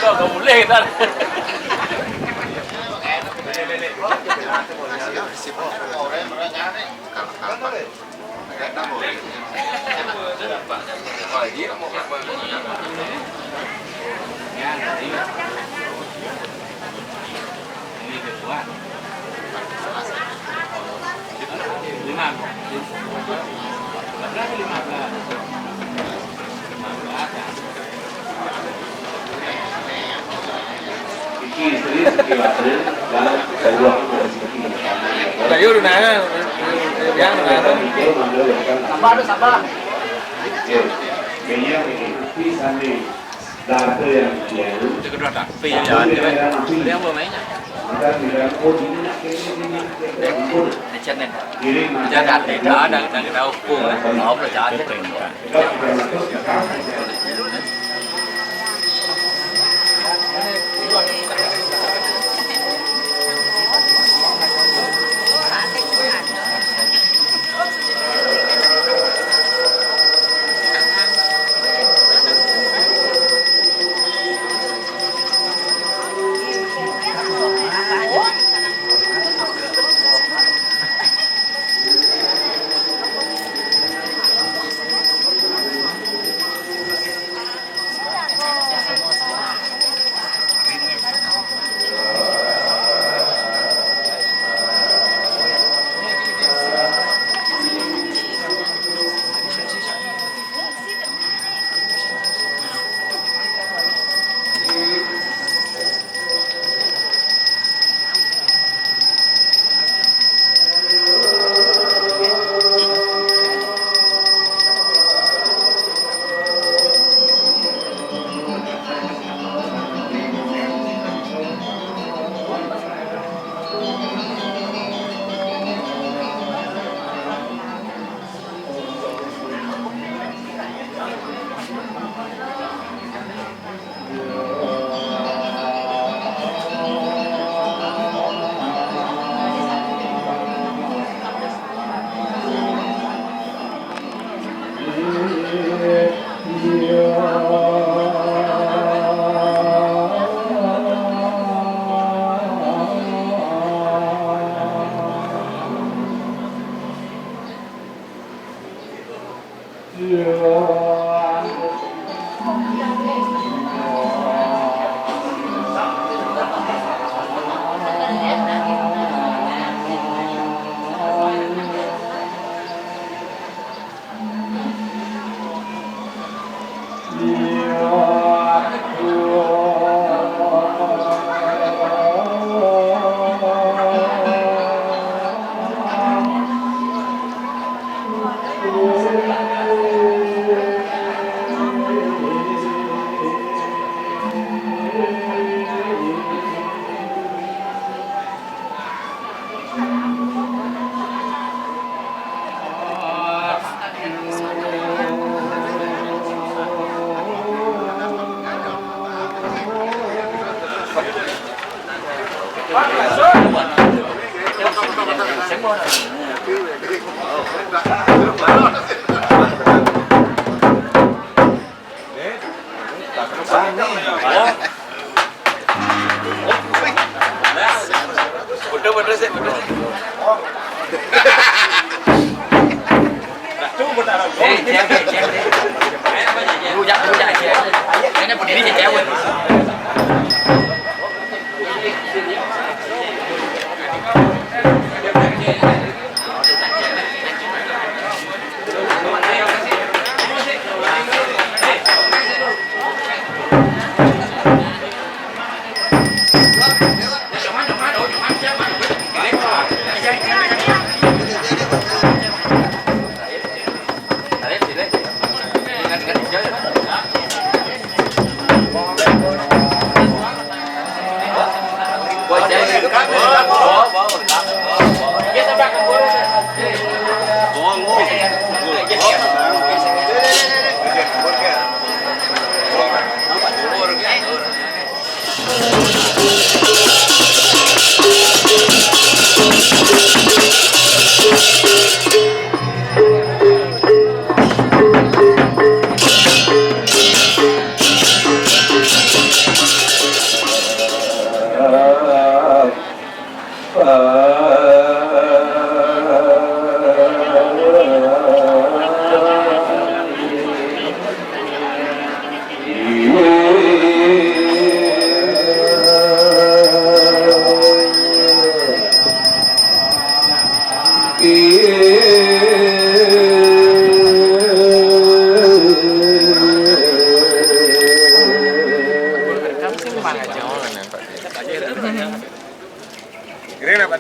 Gak boleh kan? Ini kedua. 15. Là vô đường này đó, dán đường này đó. Sabar, sabar. Itu kedua tak, pi jalan dia. Dia yang bermainnya. Để chân này, chân đặt để đá đang đau cuồng này, nó là trả chết rồi. Hãy subscribe cho kênh Ghiền Mì Gõ để không bỏ lỡ những video hấp dẫn.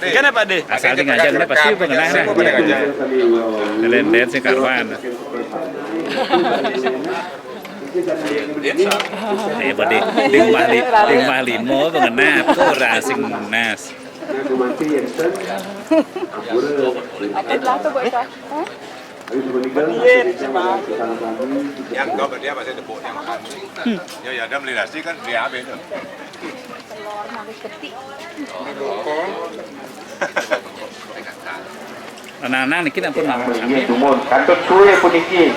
Gimana Pak De? Asal ngajak pasti pengenang Denden sing karwan. Bade ding mah limo pengenap ora sing nas. Yang kau berdia pasti tepuk yang makan. Ya ada beli nasi kan dia habis tu. Telur habis ketik. Anak-anak niki ampun dumun kantun suwe puniki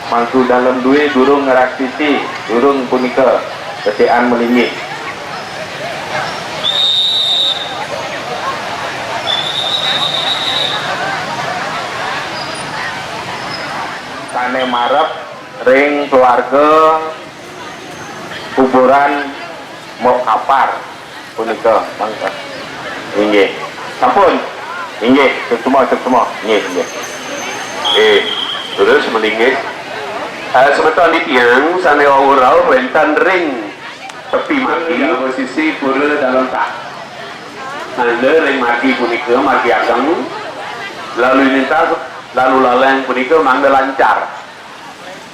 mangsu dalam duwe durung ngeraksisi durung punika ketean melingi sane marep ring keluarga kuburan mau kapar punika mangka inggih sampun inggih semua inggih terus melinggih semeton di tiang sane urau wentan ring tepi maki posisi pura dalam tak anda ring maki punika maki ageng lalu lintas lalu lalang punika mangga lancar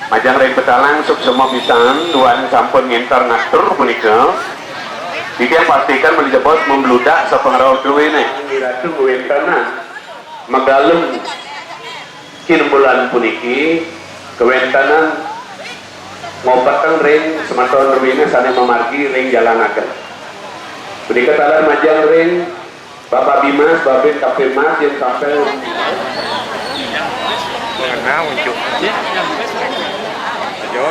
majang ring petalang sub semua pisan tuan sampun ngintar ngatur punika jika pastikan menjebot membludak sepengaruh duwe ne diratu wentana magalem kin bulan puniki kewentanan ngobatan ring semeton ruwine sane memargi ring jalanaken punika talar majang ring Bapak Bimas Babin Kapten Mas yang sampai Mengenal untuk. Yo.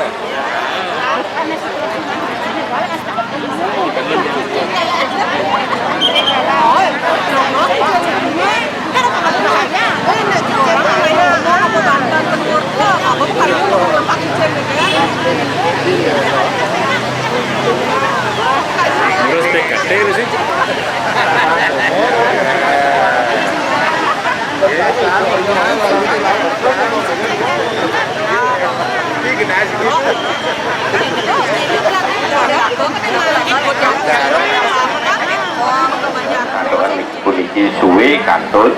Terus PKT sih. puniki suwe kantun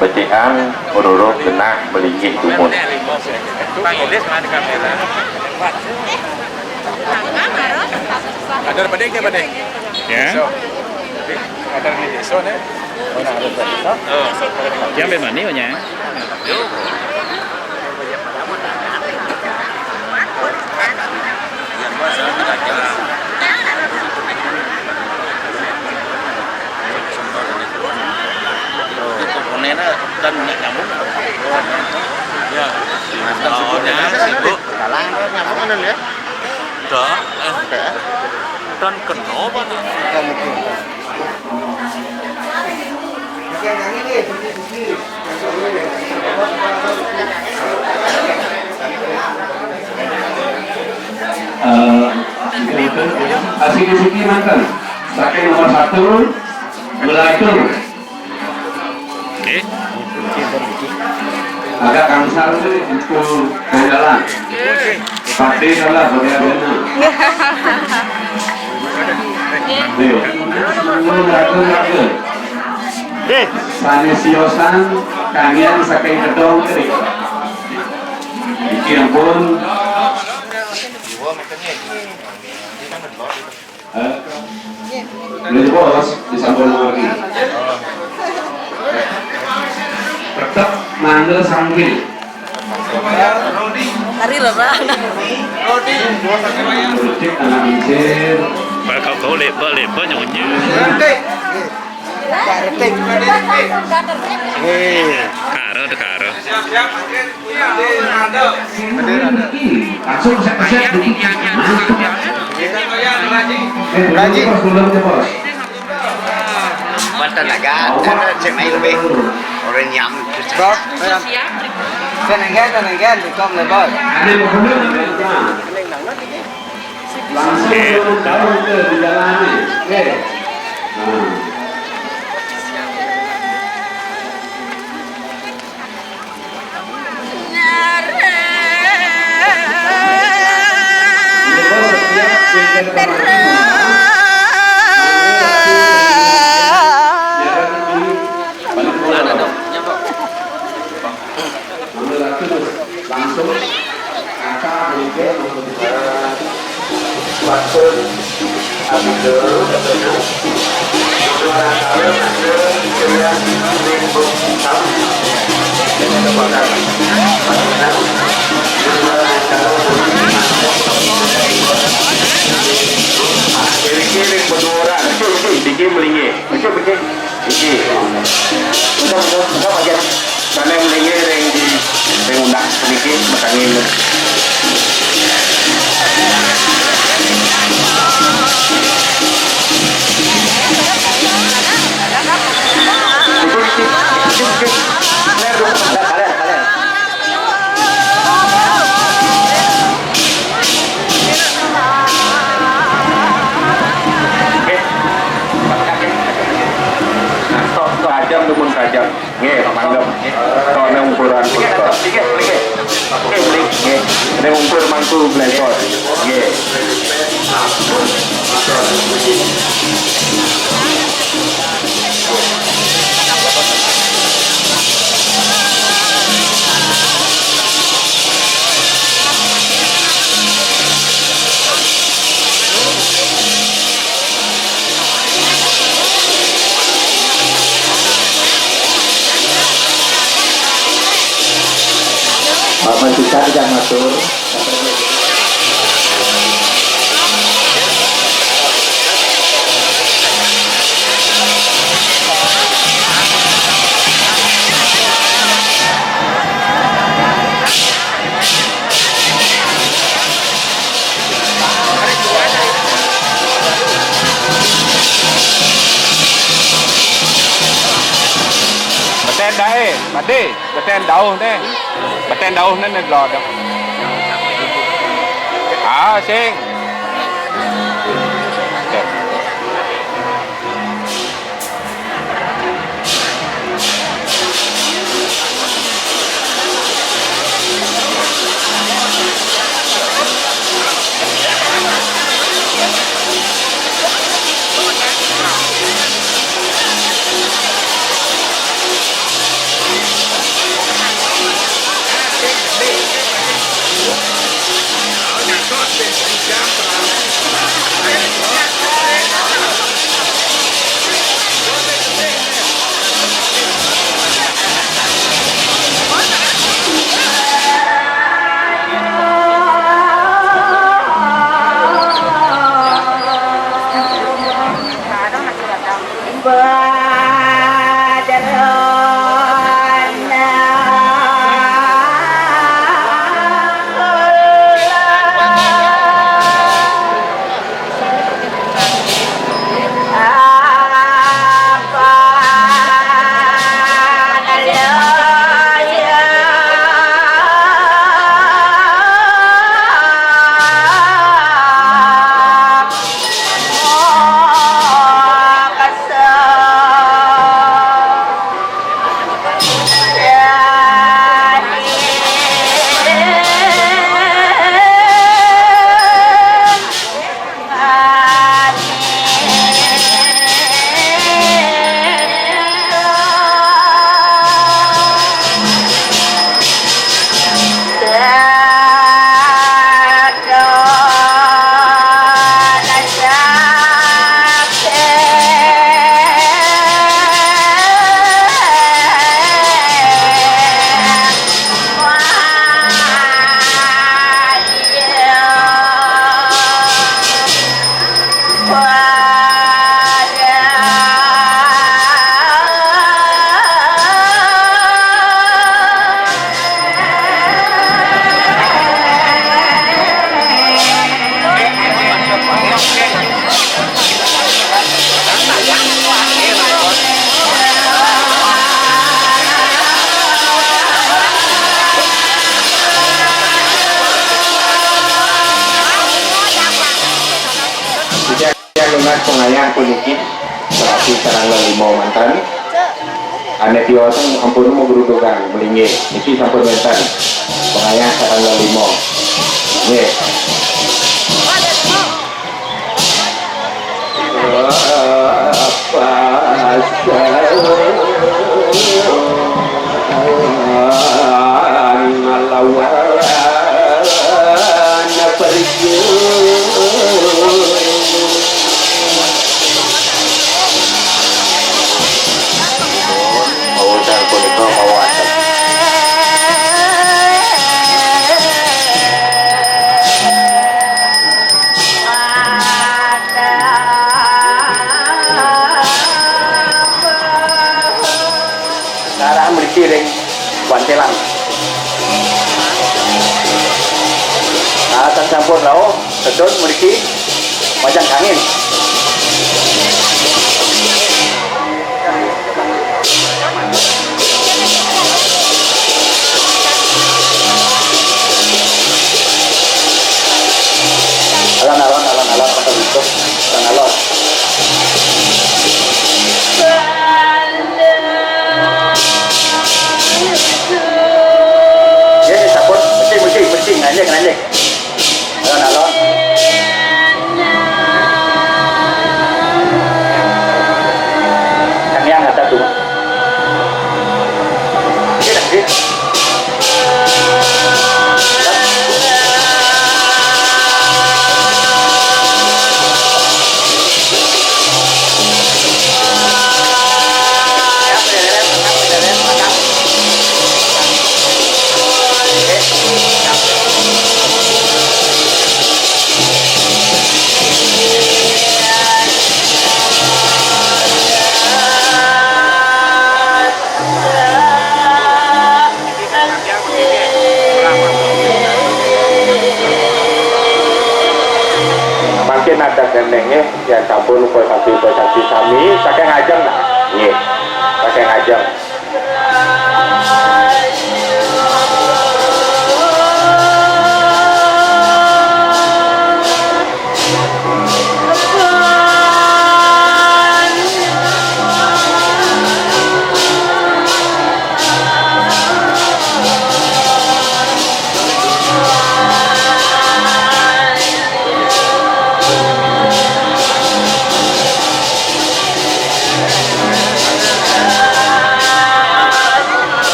becean ororo genah melinggih dumun Ada pada yang pada. Ya. Ada di desa ne. Orang ada desa. Yang memang ni nya. Komponennya kan nyambung. Ya. Nah, sibuk. Kalang nyambung kan ya. Dah. Dan kenapa? Asik-asiki mantan saking nomor 1 belatur Oke. agak kangsar itu jalan pasti salah bagaimana belatur sanesiosan kalian saking gedong kiri iki ampun Ini bos disambung lagi. Tetap manggil sambil. Hari lah, Pak. Politik anak mencir. Kau lepa nyonya. Karo. Langsung set Raji. Bos. Buat tenaga, ada cemai lebih orang nyam. Tenaga, become the boss. Ada yang benar. Langsung tahu ke di jalannya. Oke. Langsung kakak mungkin waktu ambil kiri-kiri berdua dikit melingi udah bagian karena yang melingi yang di undang sedikit makanya tajam tuh pun tajam, nge, mantap. Soalnya ukuran besar. Ini ukur mantu blekor, nge. Bapak kita tidak matur. Beten đây, bật đi, beten đầu thế. Beten đầu nên là lò đâu. Sen. Limau mantan ane tiwasan ampun mau gerudukan melinggi iki sampun mantan pengayah tanggal 5 nggih. Sekarang memiliki ring wantelan. Akan campur lau, sedon memiliki wajang angin. Alon kata itu, alon. Ya, sabun, bersih, ngajak. Alon. Kami yang kata tuh. Oke. Makin ada gendengnya ya campur sapi sami pakai ngajeng lah nih pakai ngajeng.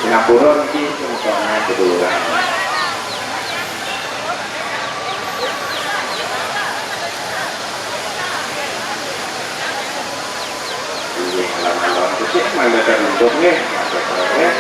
Singapura ini misalnya keduluran. Ini halaman kecil mana terbentuknya, maksudnya.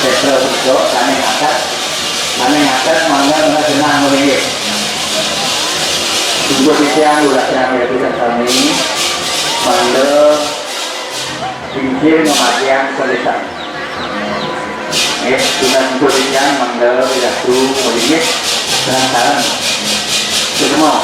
Petro Bejo, kami ngangkat mangga senang meringgit. Ibu Titian udah senang ya bisa kami mangga pinggir kematian selesai. Kita Ibu Titian mangga tidak tuh meringgit sekarang semua.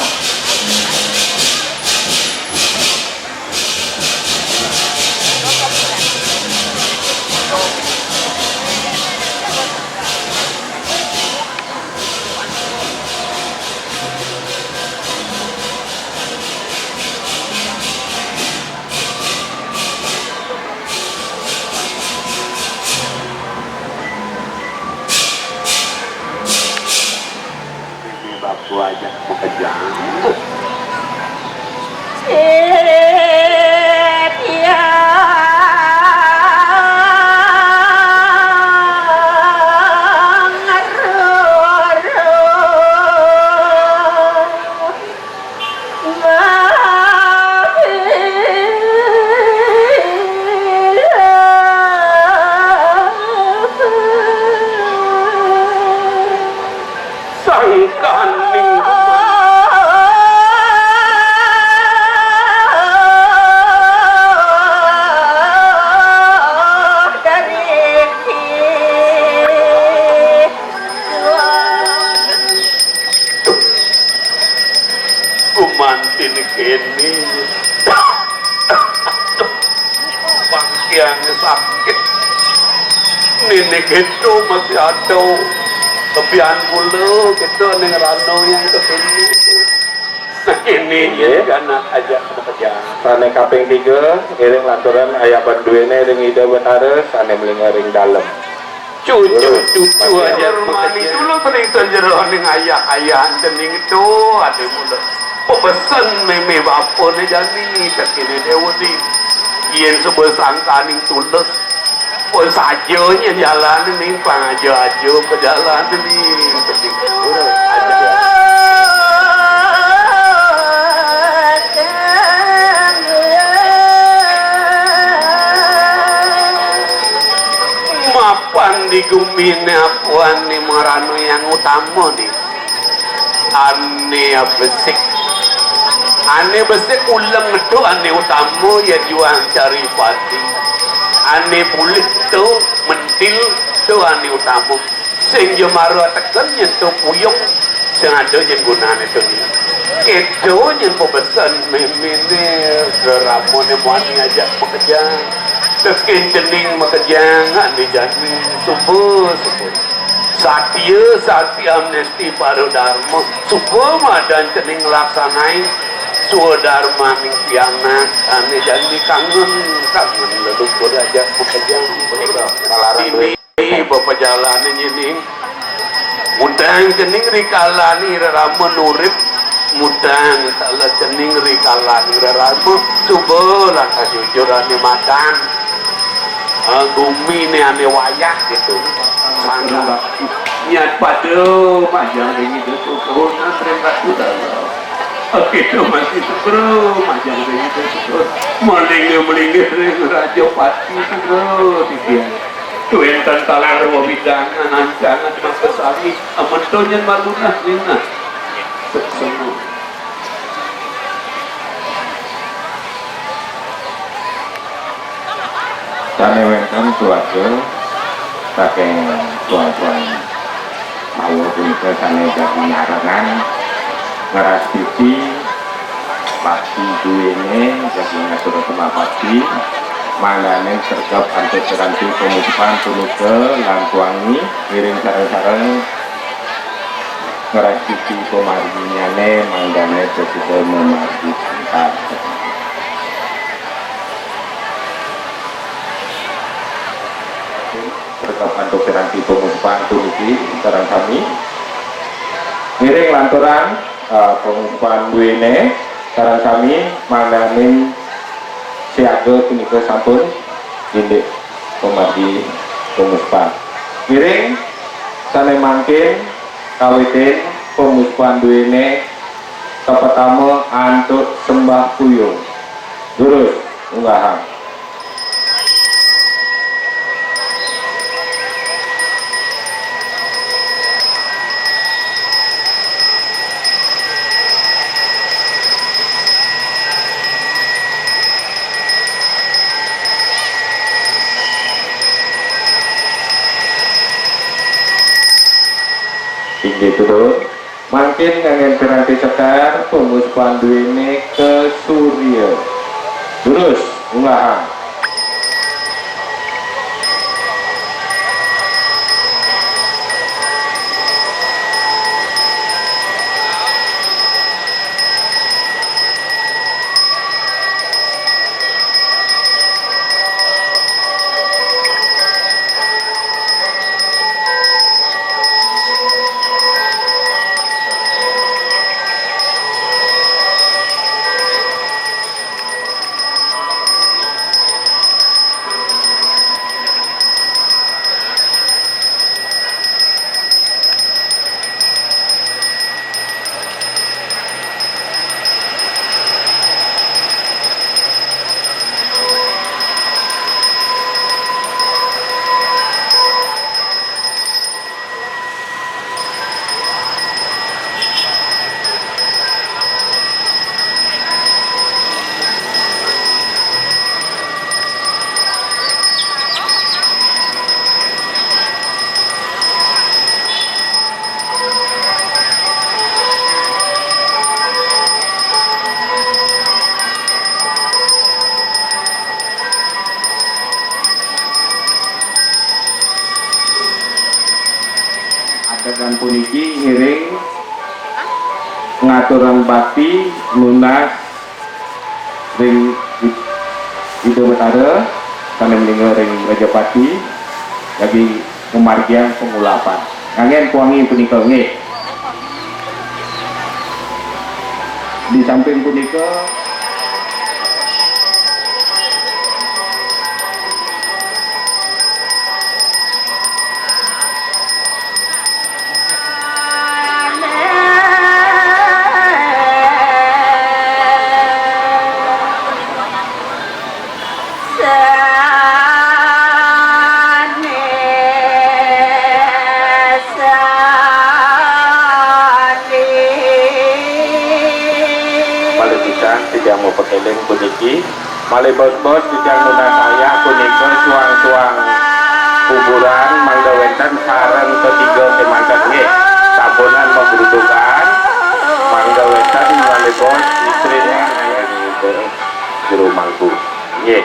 Bapak aja bekerja. Kumantin kini bangkiannya sakit nenek itu masih ada kebian pula gitu neng rano yang kesini ini ya karena aja bekerja sane kaping 3 iring lanturan ayah banduene ring ida betara sane melingaring dalam cucu aja mani dulu sering terjeroh ning ayah cening itu ada mulut pesan meme bapone jani kekini dewudi yen sebel sangkaning tulus pun sajanya jalan ini aja perjalanan ini penting aja mapan di gumine apuan ni marano yang utama nih ane besik ulang itu ane utama ya juang cari pati ane pulih tu mentil tu ane utama sing jemaru tekan nyentuh puyung sing ada yang gunaan itu itu yang pebesan memene geramone muani aja bekerja tekin cening bekerja ane jani subuh Sakti amnesti baru dharma subuh madan cening laksanai Sudarma mingkiana ane janji kangen leluhur aja bekerja ini bapak jalan ini mudang cening rikalani rama nurip mudang salah cening rikalani rama subuh langkah jujur ane makan gumi ini ane wayak gitu sana niat pada panjang ini itu corona terima sudah oke itu masih bro macam itu terus melingkir raja pati terus dia tuh yang tentang ruang bidangan ancangan mas kesali amantonya malunah nina semua kami wenten suatu pakai tuan-tuan mau punika kami jadi nyarangan ngeras TV pasti duene jadi ngatur sama pasti mangane sergap antuk seranti pemutupan tuluke lampuangi miring sareng-sareng ngeras TV pemarginyane mangane sesuai memargi sebentar sergap antuk seranti pemutupan tuluke sareng kami miring lanturan pengukuhan duene sarang kami mangani siaga punika sampun indik pemargi pengukuhan miring sane mangkin kawitin pengukuhan duene pertama antuk sembah puyung lurus unggahan gitu tuh. Makin ngangen piranti sekar pengus pandu ini ke Surya. Terus unggahan. Adegan puniki ngiring ngaturan bakti lunas ring Ida Betara karena meninggal ring Rajapati lagi pemargian pengulapan ngangen kuangi punika nggih. Di samping punika tidak mau pekeling puniki malih bos-bos tidak nuna saya punika suang-suang kuburan mangga wenten sareng ketiga kemanten nggih sampunan penggerudukan mangga wenten malih bos istrinya yang ke jero mangku nggih.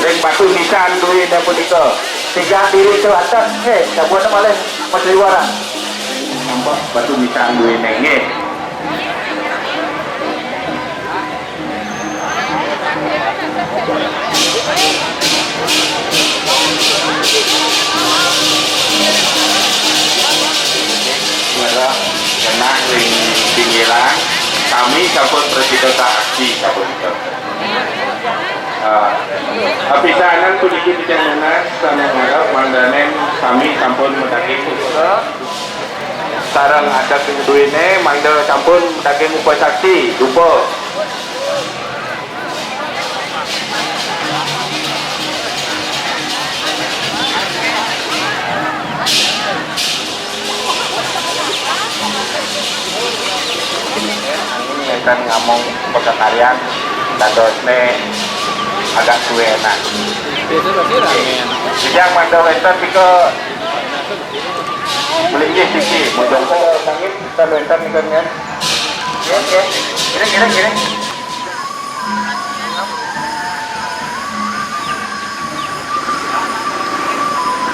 Ring batu nisan duit dan punika tiga diri selatan sabuan malih masliwara nampak batu nisan duit nengge merah kenang ring pinggiran kami sampun presiden aksi sampun itu apisanan puniki pijangunan sama ngarep mandanen kami sampun mendaki putra sarang ada keduine manda sampun mendaki muka saksi dupa ini akan ngomong pekerjaan dan dosne agak suwe enak. Yang mandor wester pika Boleh iya sikit. Modong sangit kita bentar nih kan. Oke. Kira.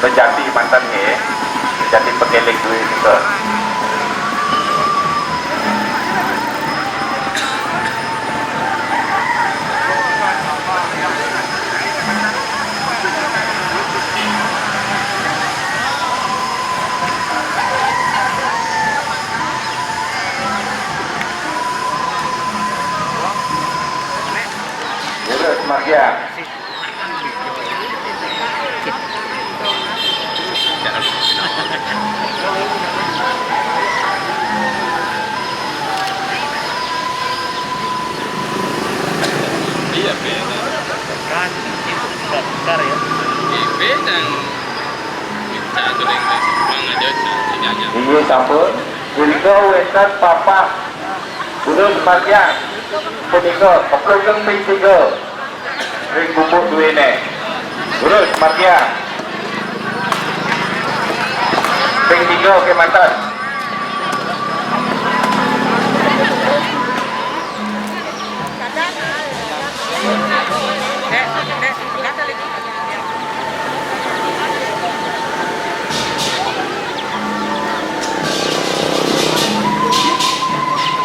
Sejati mantan ya. Sejati pekelek dulu itu. Maria. Iya, beda. Kan itu besar ya. Beda. Kita tuh yang kurang aja sinyalnya. Ini sampun. Punika wetan papa. Urus Maria. Punika keplung ping 3. Ring bubuk duwene. Urus Maria. Ping 3 ke mantan.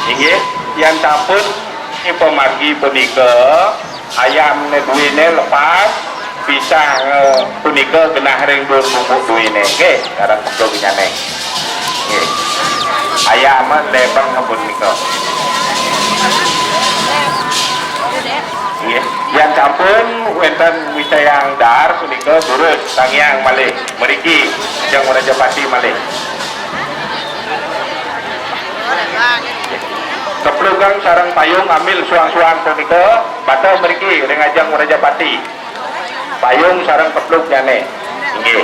Inggih, yang sampun pemargi punika ayam duwine lepas pisang punika genah ring bubuk duwine nggih karang kula nyane nggih ayam lebang punika nggih yang sampun wonten wisayang dar punika turut sangyang malih mriki Ajeng Rajapati malih keplunggang sarang payung ambil suang-suang punika bata mriki ring Ajeng Rajapati payung sarang keplung jane nggih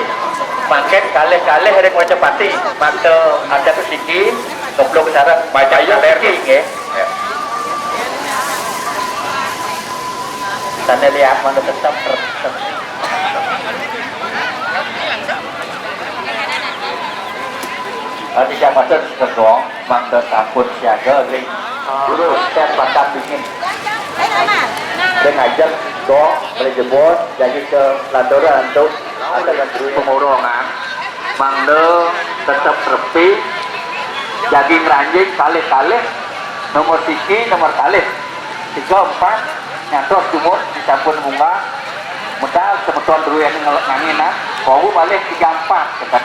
mangken kalih-kalih ring Rajapati mata ada kesiki keplung sarang payung nggih tanda lihat mana tetap Tiga pasal kedua mangga takut siaga ring dulu saya pandang dingin dan ajak doa boleh jebol jadi ke lantaran untuk ada lantaran pengurangan mangga tetap tepi jadi meranjing kalih-kalih nomor siki nomor kalih 3 4 nyantos sumur dicampur bunga modal semeton dulu yang nganginan bau balik 3 4 kan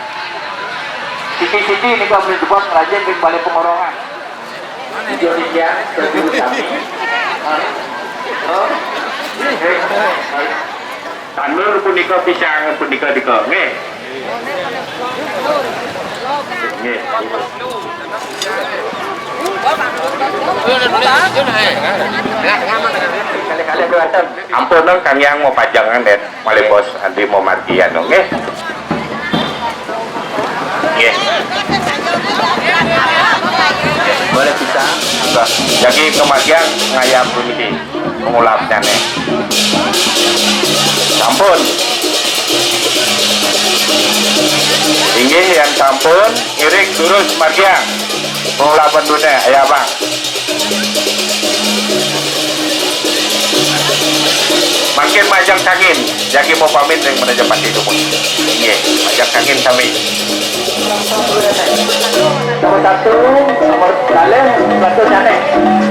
siki-siki ini kau boleh jebol meranjing ring balik pengurangan Indonesia berburu kami. Tanur punika pisang punika dika nggih. Nggih. Kali-kali kelihatan. Ampun dong Kang Yang mau pajangan deh. Malih bos Andi mau margian dong nggih. Nggih. Boleh bisa enggak jadi kemagian ngayam bunyi mengulapnya nih sampun tinggi yang sampun irik turus magian mengulapan dunia ayah bang makin majang kangin jadi mau pamit yang Rajapati itu pun ini majang kangin kami nomor 1 nomor kalih satu nyane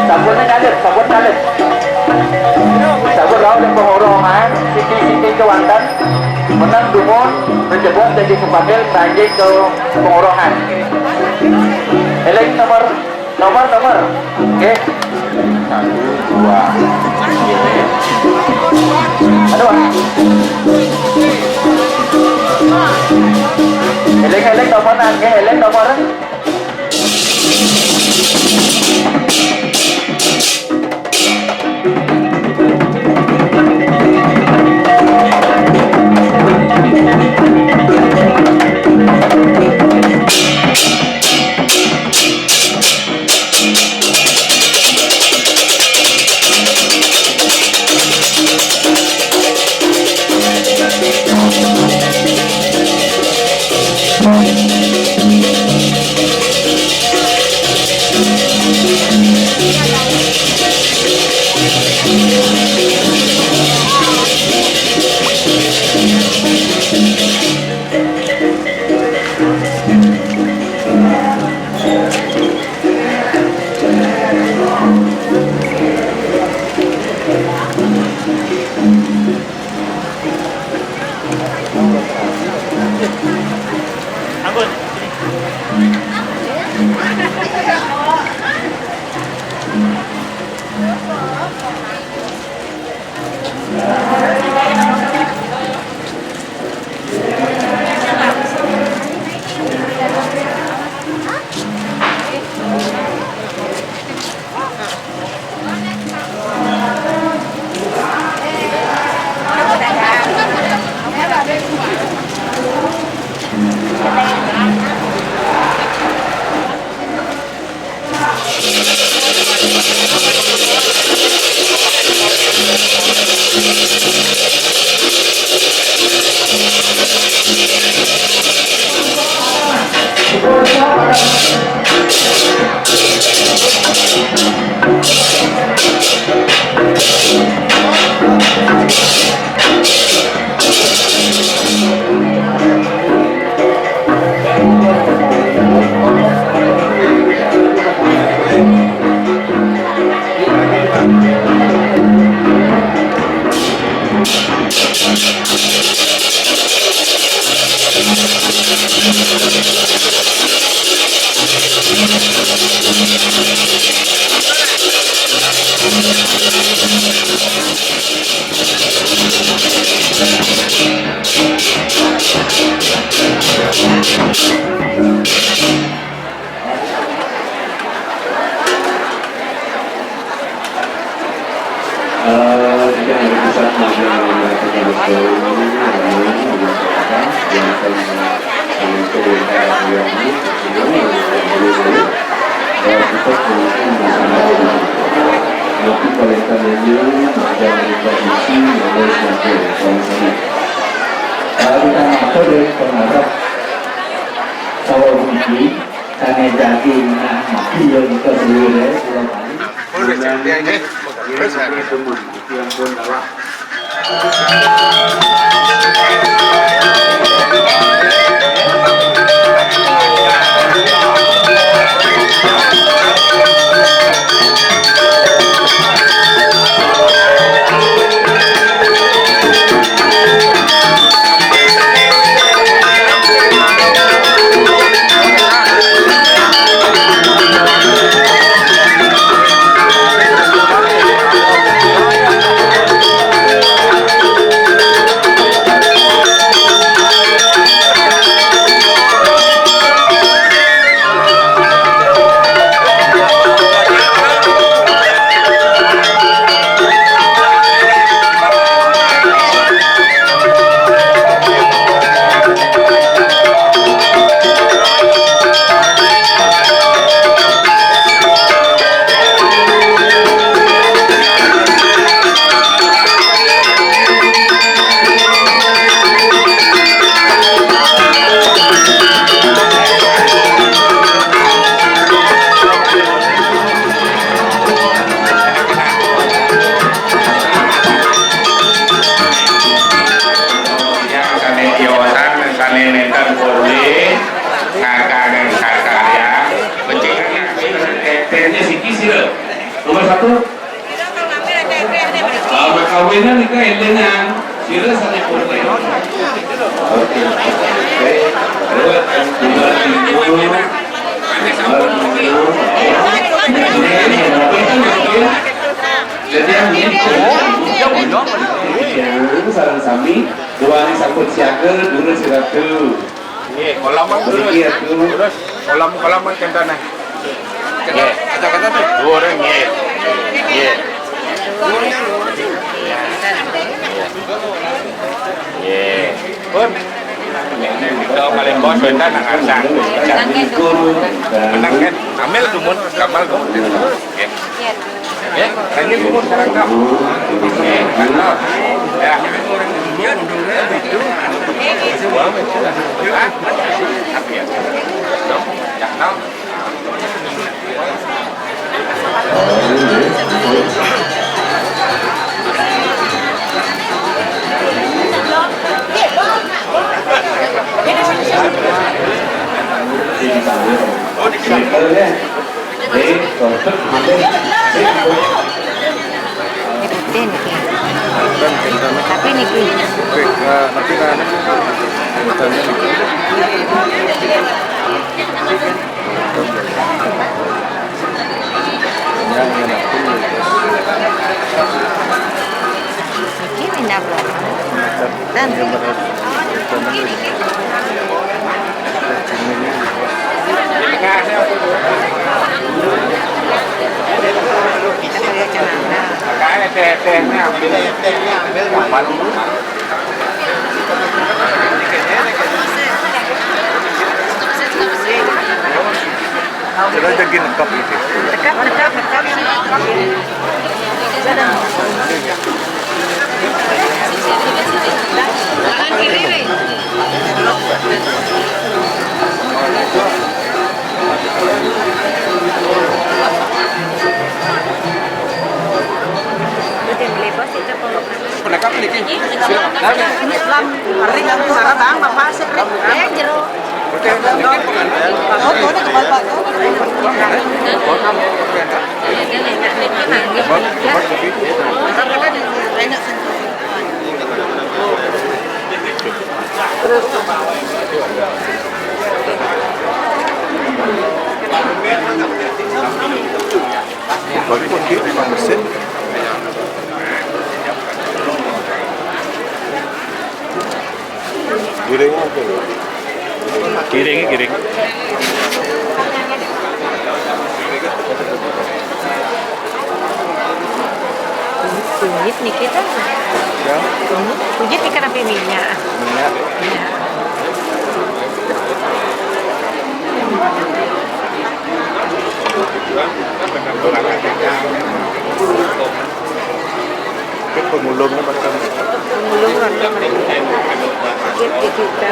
sabunnya nyane sabun kalih sabun laut yang pengurangan siki-siki kewantan menang dumon berjebol jadi kepanggil banjir ke pengurangan eleng nomor oke 1 2 ada Pak eleng nomor nangge eleng nomor Thank you. Nomor satu, kawinan nikah dengan sila sana purni. Jadi yang ini sarang sami dua ni sangkut siaga dulu siratu. Kolam terus kolam kentana. Kata-kata tu. Dua orang ye. Pun. Kalau paling bos benda nak asang. Menang kan? Ambil tumun, kamal kau. Ya, ini tumun sekarang kau. Kalau ya. Apa ya? Jangan. Tapi ni tehnya ambil Sudah jadi nekap itu. Nekap. Nekap niki. Islam hari yang marah bang bapak sekret jero. Giring. Kunyit nih kita. Ya. Kunyit ikan apa minyak? Minyak. Ya. Pemulungnya macam Pemulung rata mereka. Kita.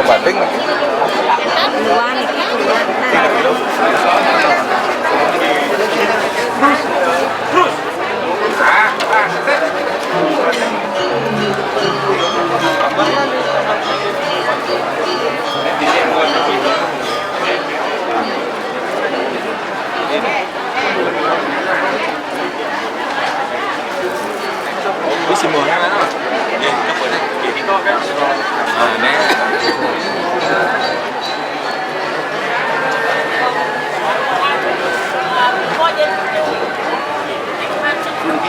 Bating. Luan iki semuanya mana? Ya, boleh. Jadi kok kan.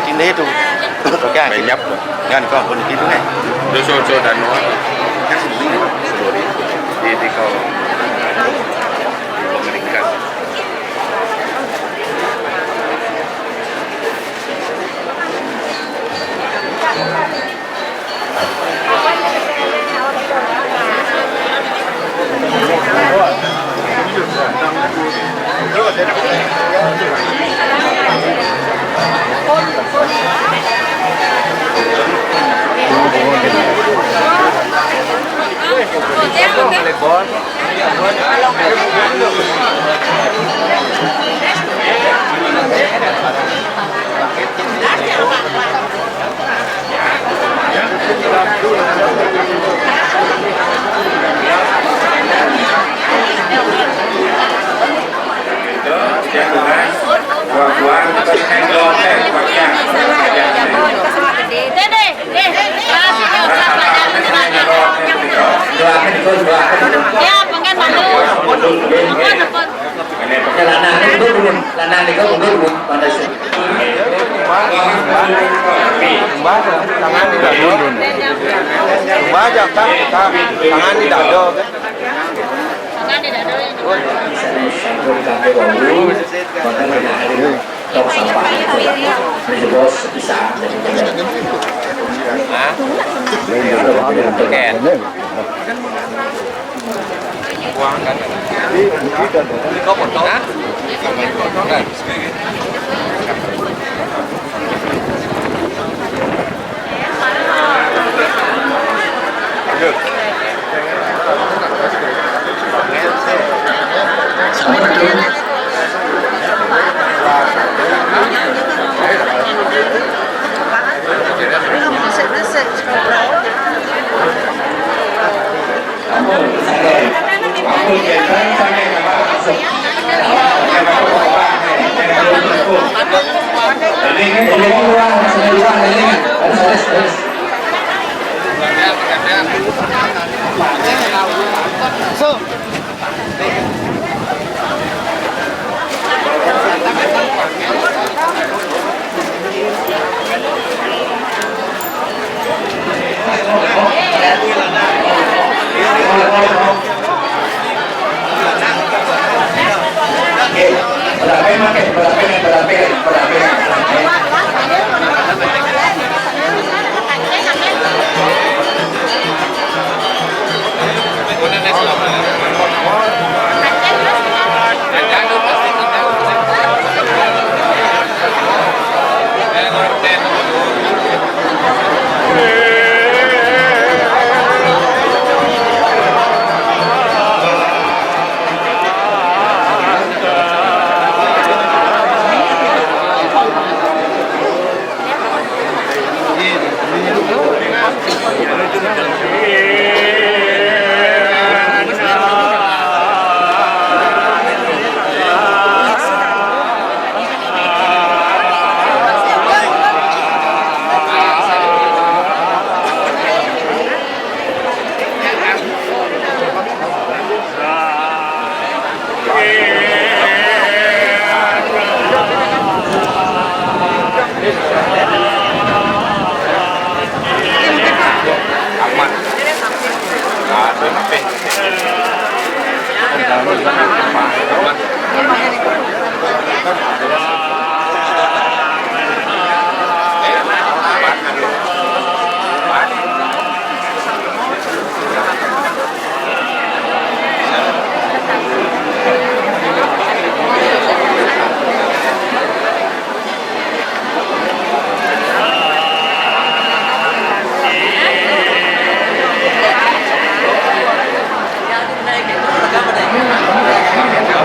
Ini tuh, oke, banyak kan kau pun itu nih. Doso dan Noah. Jadi kau Amerika.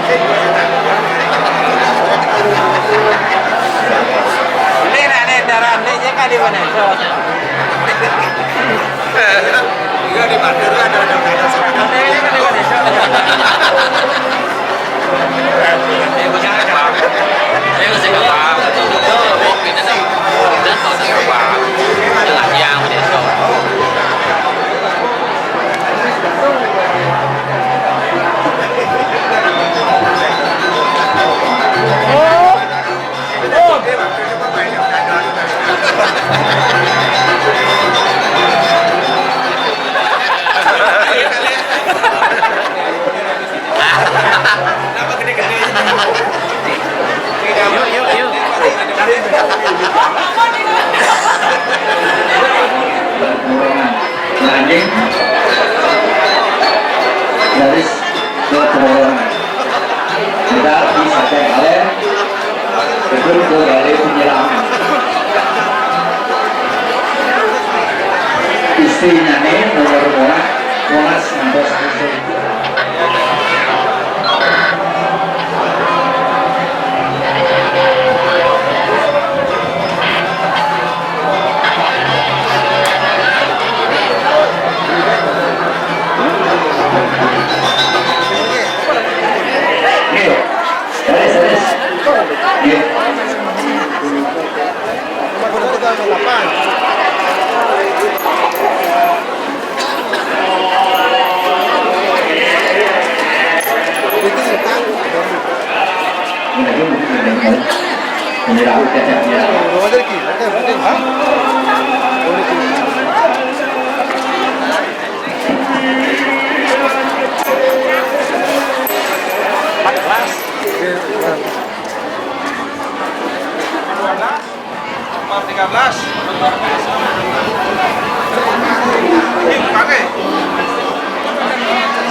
Ini nak daran ni je kan di mana? Iya di Bandung ada Anjing garis berterbangan tidak bisa kalian betul ke dari penyerangan istrinya nih nomor Monas ngantos menyerang kecapnya.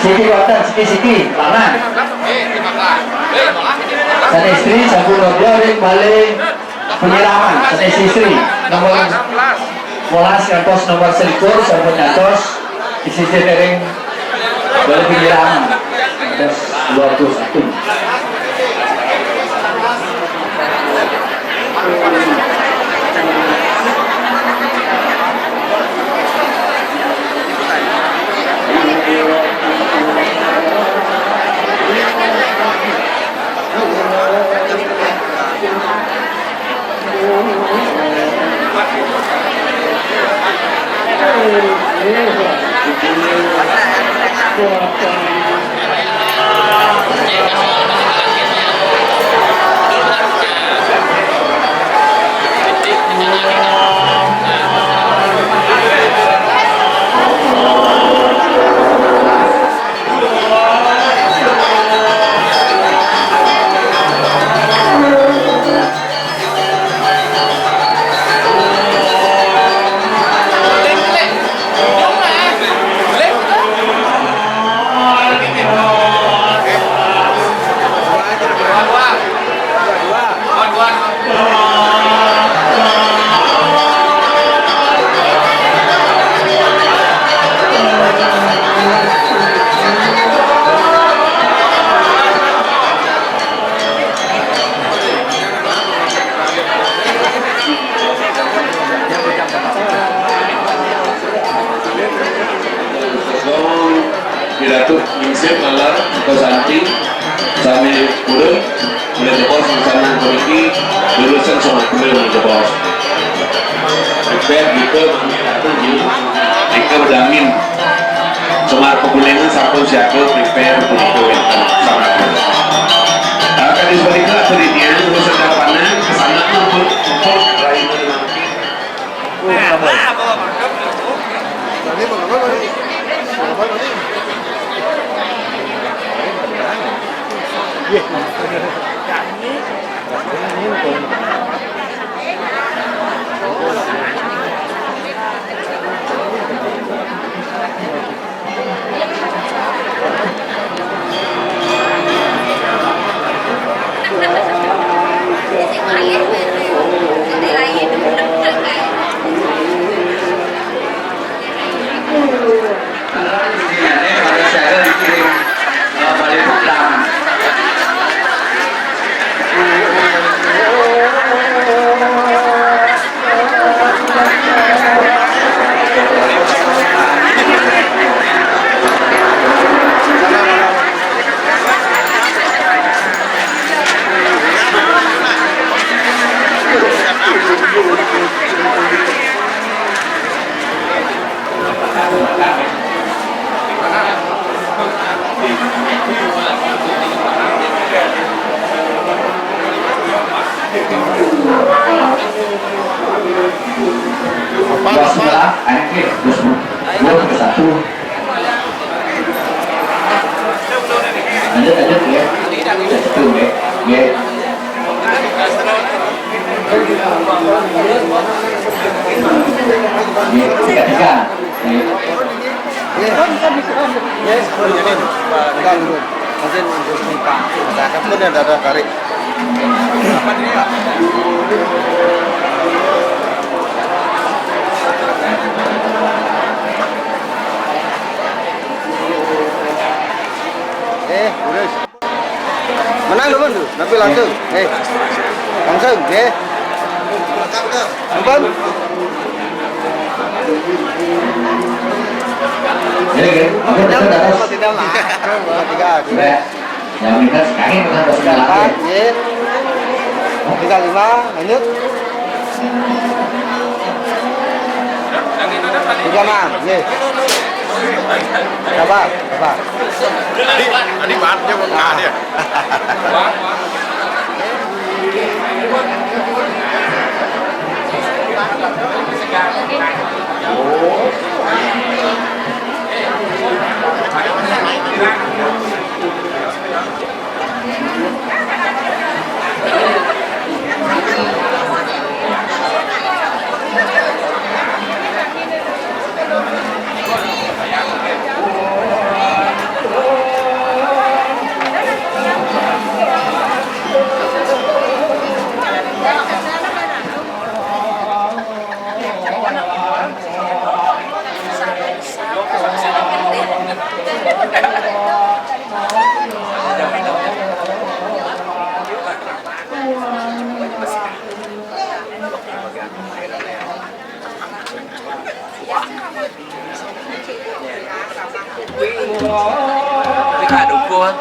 Siti Watan, Siti, tangan. Dan istri sabu nobel balik penyerangan. Dan istri nomor 11 kantos nomor 11 sabu kantos istri tering balik penyerangan. Terus 21. Dilatuk Mingsip Malar atau Santi Sami Kurung Mulai Jepos Misalnya Komiti Lulusan Somat Kurung Mulai Jepos Prepare Dika Manggilatu Dika Berdamin Somar Kebulengan Sapun Siaka Prepare Dika Wentan Sama Akan disebaliknya Peridian Urusan Dapanan Kesana Untuk Raih Menanti Malaysia dikirim balik pulang. Dua sebelah, akhir, dua ke satu. Lanjut ya. Satu ya. Tiga. Yes, jadi pegang dulu. Nanti untuk simpan. Nah, kemudian ada tarik. Apa ini Pak? Urus. Menang dulu tuh, tapi langsung. Langsung, Ampun. Yang minta sekali dengan sudah lagi. 35, lanjut. 36, Sabar. Tadi bahannya mau nggak dia. Dekat dukung.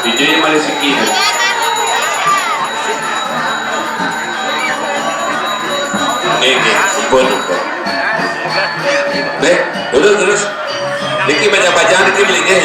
Videonya mana sikit. Ini, kumpul. Dek, duduk terus. Diki baca-baca, Diki beli deh.